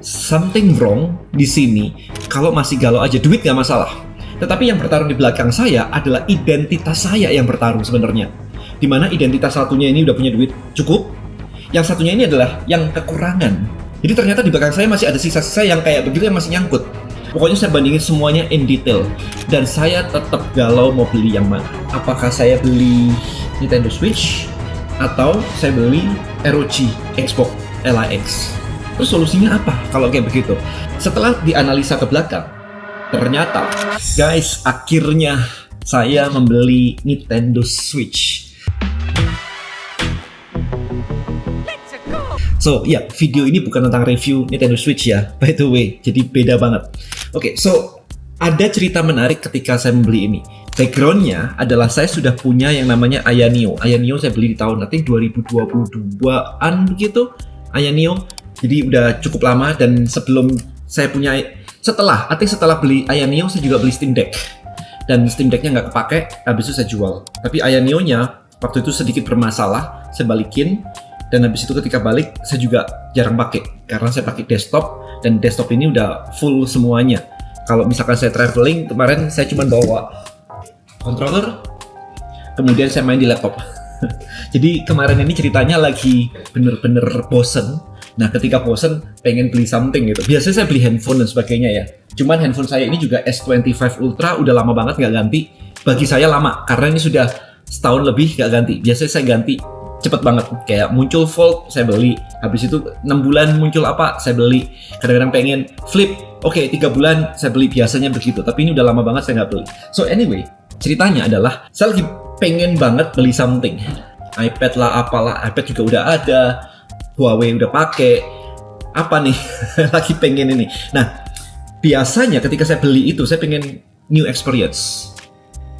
something wrong di sini kalau masih galau aja. Duit nggak masalah. Tetapi yang bertarung di belakang saya adalah identitas saya yang bertarung sebenarnya. Dimana identitas satunya ini udah punya duit cukup, yang satunya ini adalah yang kekurangan. Jadi ternyata di belakang saya masih ada sisa-sisa yang kayak begitu yang masih nyangkut. Pokoknya saya bandingin semuanya in detail. Dan saya tetap galau mau beli yang mana. Apakah saya beli Nintendo Switch atau saya beli ROG Xbox LIX. Terus solusinya apa kalau kayak begitu? Setelah dianalisa ke belakang, ternyata guys, akhirnya saya membeli Nintendo Switch. So, ya, video ini bukan tentang review Nintendo Switch ya, by the way. Jadi beda banget. Oke, so ada cerita menarik ketika saya membeli ini. Backgroundnya adalah saya sudah punya yang namanya Aya Neo. Aya Neo saya beli di tahun 2022-an begitu. Aya Neo. Jadi udah cukup lama, dan sebelum saya punya, setelah beli Aya Neo saya juga beli Steam Deck. Dan Steam Deck-nya nggak kepake, habis itu saya jual. Tapi Aya Neo-nya waktu itu sedikit bermasalah, saya balikin. Dan habis itu ketika balik, saya juga jarang pakai karena saya pakai desktop, dan desktop ini udah full semuanya. Kalau misalkan saya traveling, kemarin saya cuma bawa controller, kemudian saya main di laptop. Jadi kemarin ini ceritanya lagi bener-bener bosen. Nah, ketika bosen pengen beli something gitu. Biasanya saya beli handphone dan sebagainya ya. Cuman handphone saya ini juga S25 Ultra, udah lama banget nggak ganti. Bagi saya lama, karena ini sudah setahun lebih nggak ganti. Biasanya saya ganti cepet banget, kayak muncul Fold saya beli, habis itu 6 bulan muncul apa saya beli, kadang-kadang pengen flip, oke 3 bulan saya beli, biasanya begitu. Tapi ini udah lama banget saya nggak beli. So anyway, ceritanya adalah saya lagi pengen banget beli something, iPad lah apalah, iPad juga udah ada, Huawei udah pakai, apa nih lagi pengen ini. Nah, biasanya ketika saya beli itu saya pengen new experience.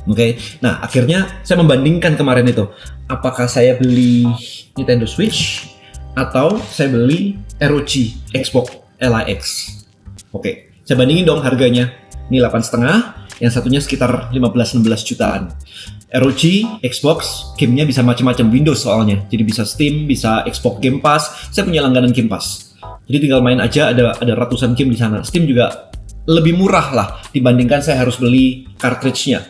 Oke, nah akhirnya saya membandingkan kemarin itu, apakah saya beli Nintendo Switch atau saya beli ROG Xbox LIX. Oke, saya bandingin dong harganya. Ini 8,5, yang satunya sekitar 15-16 jutaan. ROG Xbox, gamenya bisa macam-macam, Windows soalnya, jadi bisa Steam, bisa Xbox Game Pass. Saya punya langganan Game Pass, jadi tinggal main aja, ada ratusan game di sana. Steam juga lebih murah lah dibandingkan saya harus beli cartridge-nya.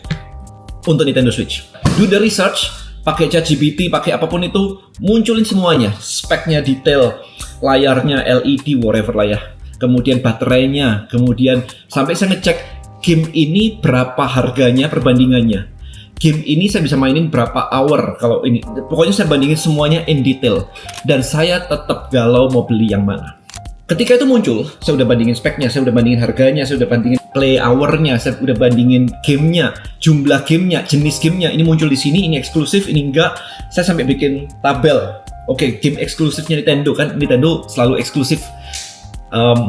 Untuk Nintendo Switch, do the research, pakai ChatGPT, pakai apapun itu, munculin semuanya, speknya detail, layarnya LED, whatever lah ya, kemudian baterainya, kemudian sampai saya ngecek game ini berapa harganya, perbandingannya. Game ini saya bisa mainin berapa hour kalau ini. Pokoknya saya bandingin semuanya in detail, dan saya tetap galau mau beli yang mana. Ketika itu muncul, saya udah bandingin speknya, saya udah bandingin harganya, saya udah bandingin play hour-nya, saya udah bandingin gamenya, jumlah gamenya, jenis gamenya. Ini muncul di sini, ini eksklusif, ini enggak. Saya sampai bikin tabel. Oke, game eksklusifnya Nintendo kan, Nintendo selalu eksklusif.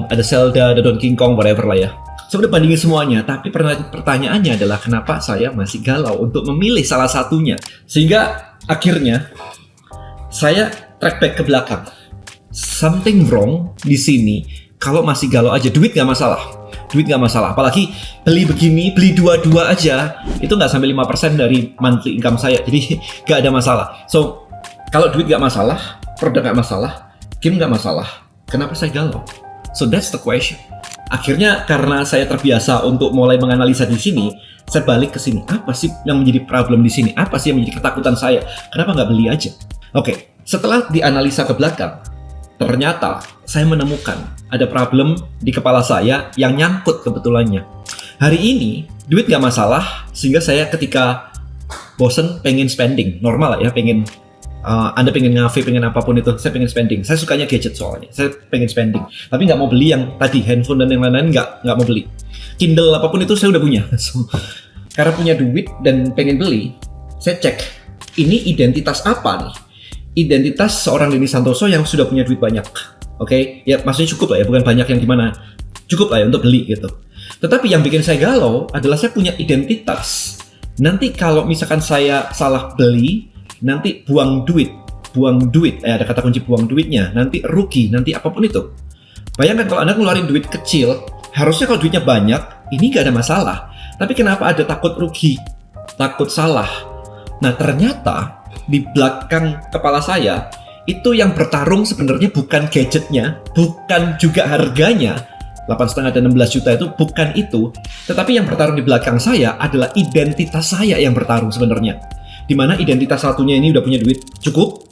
Ada Zelda, ada Donkey Kong, whatever lah ya. Saya udah bandingin semuanya, tapi pertanyaannya adalah kenapa saya masih galau untuk memilih salah satunya. Sehingga akhirnya saya track back ke belakang. Something wrong di sini kalau masih galau aja. Duit nggak masalah, apalagi beli begini, beli dua-dua aja itu nggak sampai 5% dari monthly income saya, jadi nggak ada masalah. So kalau duit nggak masalah, produk nggak masalah, game nggak masalah, kenapa saya galau? So that's the question. Akhirnya karena saya terbiasa untuk mulai menganalisa di sini, saya balik ke sini. Apa sih yang menjadi problem di sini? Apa sih yang menjadi ketakutan saya? Kenapa nggak beli aja? Oke, setelah dianalisa ke belakang, ternyata saya menemukan ada problem di kepala saya yang nyangkut kebetulannya. Hari ini duit gak masalah, sehingga saya ketika bosen pengen spending, normal lah ya, pengen Anda pengen ngafe, pengen apapun itu, saya pengen spending. Saya sukanya gadget soalnya, saya pengen spending. Tapi nggak mau beli yang tadi handphone dan yang lain-lain, nggak mau beli. Kindle apapun itu saya udah punya. So, karena punya duit dan pengen beli, saya cek ini identitas apa nih? Identitas seorang Denny Santoso yang sudah punya duit banyak. Oke, ya maksudnya cukup lah ya, bukan banyak yang gimana. Cukup lah ya untuk beli gitu. Tetapi yang bikin saya galau adalah saya punya identitas. Nanti kalau misalkan saya salah beli, nanti buang duit, ada kata kunci buang duitnya, nanti rugi, nanti apapun itu. Bayangkan kalau Anda ngeluarin duit kecil, harusnya kalau duitnya banyak, ini gak ada masalah. Tapi kenapa ada takut rugi, takut salah? Nah ternyata di belakang kepala saya itu yang bertarung sebenarnya bukan gadgetnya, bukan juga harganya, 8,5 dan 16 juta itu bukan itu, tetapi yang bertarung di belakang saya adalah identitas saya yang bertarung sebenarnya. Dimana identitas satunya ini udah punya duit cukup,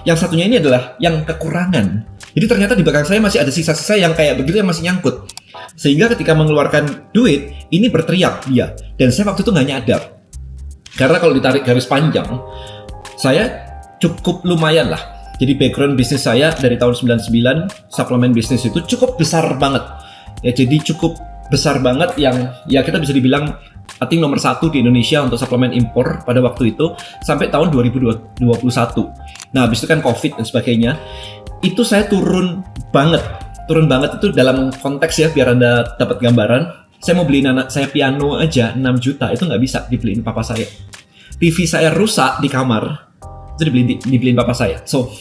yang satunya ini adalah yang kekurangan. Jadi ternyata di belakang saya masih ada sisa-sisa yang kayak begitu yang masih nyangkut. Sehingga ketika mengeluarkan duit, ini berteriak dia. Dan saya waktu itu nggak nyadar. Karena kalau ditarik garis panjang, saya cukup lumayan lah. Jadi background bisnis saya dari tahun 99, suplemen bisnis itu cukup besar banget. Ya, jadi cukup besar banget yang ya kita bisa dibilang I think nomor 1 di Indonesia untuk suplemen impor pada waktu itu sampai tahun 2021. Nah, habis itu kan COVID dan sebagainya. Itu saya turun banget itu dalam konteks ya, biar Anda dapat gambaran. Saya mau beliin anak saya piano aja 6 juta, itu nggak bisa dibeliin papa saya. TV saya rusak di kamar, itu dibeliin papa saya. So,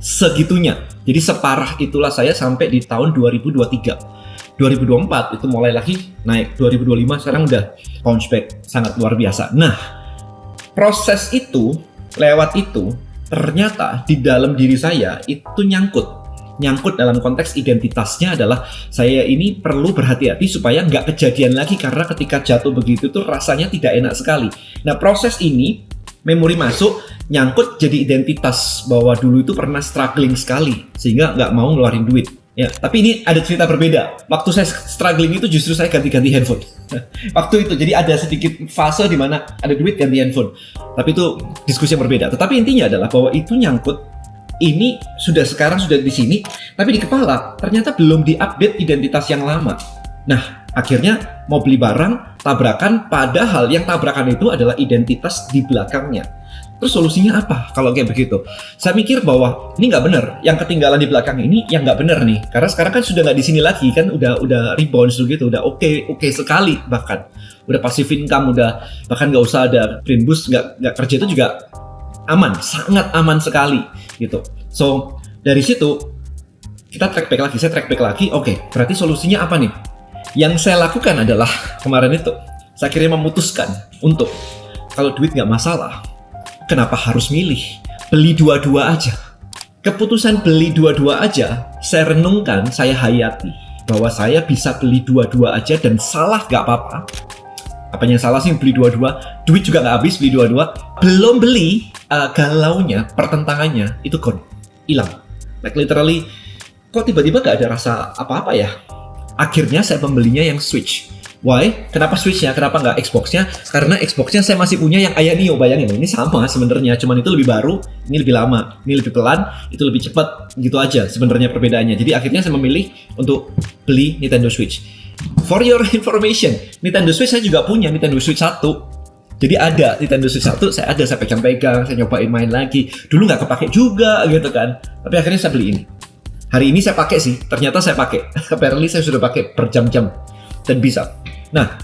segitunya. Jadi separah itulah saya sampai di tahun 2023. 2024 itu mulai lagi naik, 2025 sekarang udah bounce back sangat luar biasa. Nah, proses itu, lewat itu, ternyata di dalam diri saya itu nyangkut dalam konteks identitasnya adalah saya ini perlu berhati-hati supaya nggak kejadian lagi, karena ketika jatuh begitu tuh rasanya tidak enak sekali. Nah, proses ini memori masuk, nyangkut jadi identitas bahwa dulu itu pernah struggling sekali sehingga nggak mau ngeluarin duit. Ya, tapi ini ada cerita berbeda. Waktu saya struggling itu justru saya ganti-ganti handphone. Waktu itu, jadi ada sedikit fase di mana ada duit ganti handphone. Tapi itu diskusi yang berbeda. Tetapi intinya adalah bahwa itu nyangkut. Ini sekarang sudah di sini, tapi di kepala ternyata belum diupdate identitas yang lama. Nah, akhirnya mau beli barang, tabrakan, padahal yang tabrakan itu adalah identitas di belakangnya. Terus solusinya apa kalau kayak begitu? Saya mikir bahwa ini nggak benar. Yang ketinggalan di belakang ini yang nggak benar nih. Karena sekarang kan sudah nggak di sini lagi kan, udah rebound gitu, udah oke sekali bahkan. Udah passive income, udah bahkan nggak usah ada green boost, nggak kerja itu juga aman, sangat aman sekali gitu. So dari situ kita track back lagi, saya track back lagi. Oke, berarti solusinya apa nih? Yang saya lakukan adalah kemarin itu saya akhirnya memutuskan untuk kalau duit nggak masalah, kenapa harus milih? Beli dua-dua aja. Keputusan beli dua-dua aja, saya renungkan, saya hayati. Bahwa saya bisa beli dua-dua aja dan salah gak apa-apa. Apanya yang salah sih beli dua-dua? Duit juga gak habis beli dua-dua. Belum beli, galaunya, pertentangannya, itu gone. Hilang. Like literally, kok tiba-tiba gak ada rasa apa-apa ya? Akhirnya saya pembelinya yang Switch. Why? Kenapa Switch-nya? Kenapa nggak Xbox-nya? Karena Xbox-nya saya masih punya yang Aya Neo, bayangin ini sama sebenarnya, cuman itu lebih baru, ini lebih lama, ini lebih pelan, itu lebih cepat, gitu aja sebenarnya perbedaannya. Jadi akhirnya saya memilih untuk beli Nintendo Switch. For your information, Nintendo Switch saya juga punya Nintendo Switch 1. Jadi ada Nintendo Switch 1, saya pegang-pegang, saya nyobain main lagi. Dulu nggak kepake juga gitu kan, tapi akhirnya saya beli ini. Hari ini saya pakai sih, ternyata saya pakai. Apparently saya sudah pakai berjam-jam dan bisa. Nah,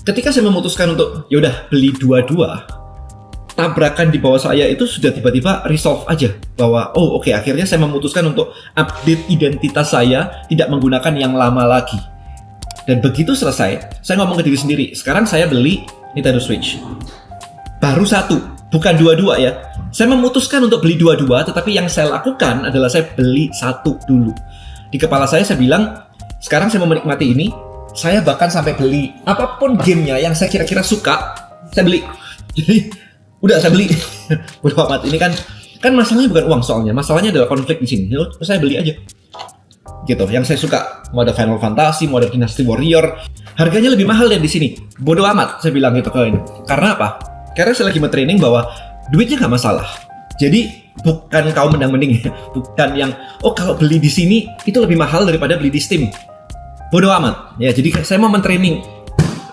ketika saya memutuskan untuk yaudah beli dua-dua, tabrakan di bawah saya itu sudah tiba-tiba resolve aja bahwa oke, akhirnya saya memutuskan untuk update identitas saya, tidak menggunakan yang lama lagi. Dan begitu selesai, saya ngomong ke diri sendiri, sekarang saya beli Nintendo Switch. Baru satu, bukan dua-dua ya. Saya memutuskan untuk beli dua-dua, tetapi yang saya lakukan adalah saya beli satu dulu. Di kepala saya bilang, sekarang saya mau menikmati ini. Saya bahkan sampai beli apapun gamenya yang saya kira-kira suka, saya beli. Jadi udah saya beli. Udah amat, ini kan masalahnya bukan uang soalnya, masalahnya adalah konflik di sini. Terus saya beli aja. Gitu, yang saya suka. Mau ada Final Fantasy, mau ada Dynasty Warrior. Harganya lebih mahal dari di sini. Bodoh amat, saya bilang gitu ke ini. Karena apa? Karena saya lagi training bahwa duitnya nggak masalah. Jadi bukan kaum mendang-mending ya, bukan yang kalau beli di sini itu lebih mahal daripada beli di Steam. Bodoh amat. Ya, jadi saya mau men-training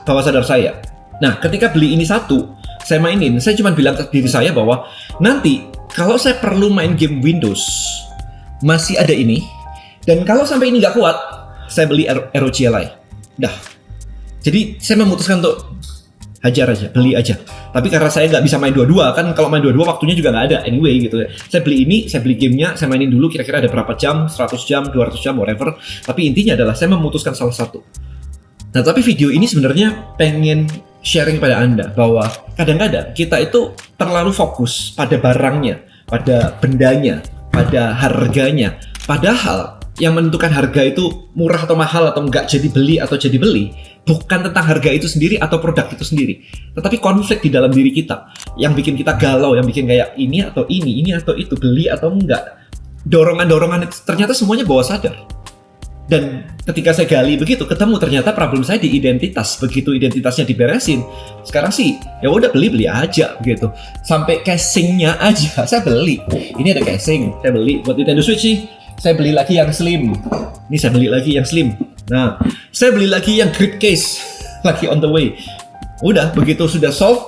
bawah sadar saya. Nah, ketika beli ini satu, saya mainin, saya cuma bilang ke diri saya bahwa nanti kalau saya perlu main game Windows, masih ada ini. Dan kalau sampai ini nggak kuat, saya beli ROG Ally. Dah. Jadi saya memutuskan untuk hajar aja, beli aja. Tapi karena saya nggak bisa main dua-dua, kan kalau main dua-dua waktunya juga nggak ada anyway gitu ya. Saya beli ini, saya beli gamenya, saya mainin dulu kira-kira ada berapa jam, 100 jam, 200 jam, whatever. Tapi intinya adalah saya memutuskan salah satu. Nah, tapi video ini sebenarnya pengen sharing pada Anda bahwa kadang-kadang kita itu terlalu fokus pada barangnya, pada bendanya, pada harganya. Padahal yang menentukan harga itu murah atau mahal atau enggak jadi beli atau jadi beli bukan tentang harga itu sendiri atau produk itu sendiri, tetapi konflik di dalam diri kita yang bikin kita galau, yang bikin kayak ini atau itu, beli atau enggak. Dorongan-dorongan itu ternyata semuanya bawah sadar. Dan ketika saya gali begitu, ketemu ternyata problem saya di identitas. Begitu identitasnya diberesin, sekarang sih ya udah beli aja gitu. Sampai casingnya aja saya beli. Ini ada casing, saya beli buat Nintendo Switch sih. Saya beli lagi yang slim. Ini saya beli lagi yang slim. Nah, saya beli lagi yang grid case, lagi on the way. Udah begitu sudah solve,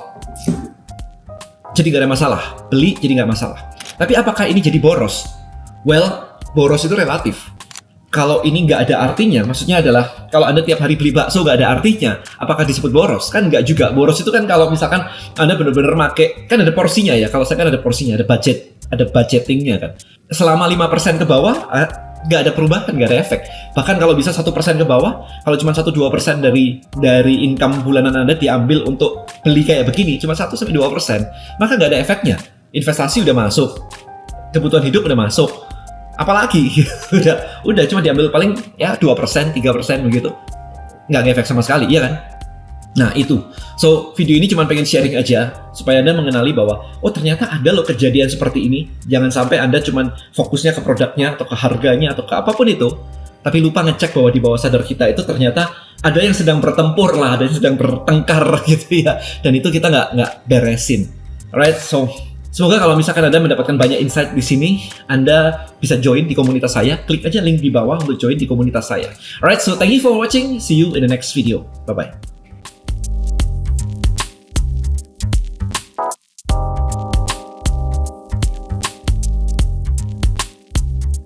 jadi gak ada masalah. Beli jadi gak masalah. Tapi apakah ini jadi boros? Well, boros itu relatif. Kalau ini nggak ada artinya, maksudnya adalah kalau Anda tiap hari beli bakso nggak ada artinya, apakah disebut boros? Kan nggak juga. Boros itu kan kalau misalkan Anda benar-benar make, kan ada porsinya ya. Kalau saya kan ada porsinya, ada budgetingnya kan. Selama 5% ke bawah, nggak ada perubahan, nggak ada efek. Bahkan kalau bisa 1% ke bawah, kalau cuma 1-2% dari income bulanan Anda diambil untuk beli kayak begini, cuma 1-2%, maka nggak ada efeknya. Investasi udah masuk, kebutuhan hidup udah masuk. Apalagi udah cuma diambil paling ya 2%, 3% begitu. Nggak ngefek sama sekali, iya kan? Nah itu. So, video ini cuma pengen sharing aja supaya Anda mengenali bahwa oh ternyata ada loh kejadian seperti ini. Jangan sampai Anda cuma fokusnya ke produknya atau ke harganya atau ke apapun itu, tapi lupa ngecek bahwa di bawah sadar kita itu ternyata ada yang sedang bertempur lah, ada yang sedang bertengkar gitu ya. Dan itu kita nggak beresin. Alright, so semoga kalau misalkan Anda mendapatkan banyak insight di sini, Anda bisa join di komunitas saya. Klik aja link di bawah untuk join di komunitas saya. Alright, so thank you for watching. See you in the next video. Bye-bye.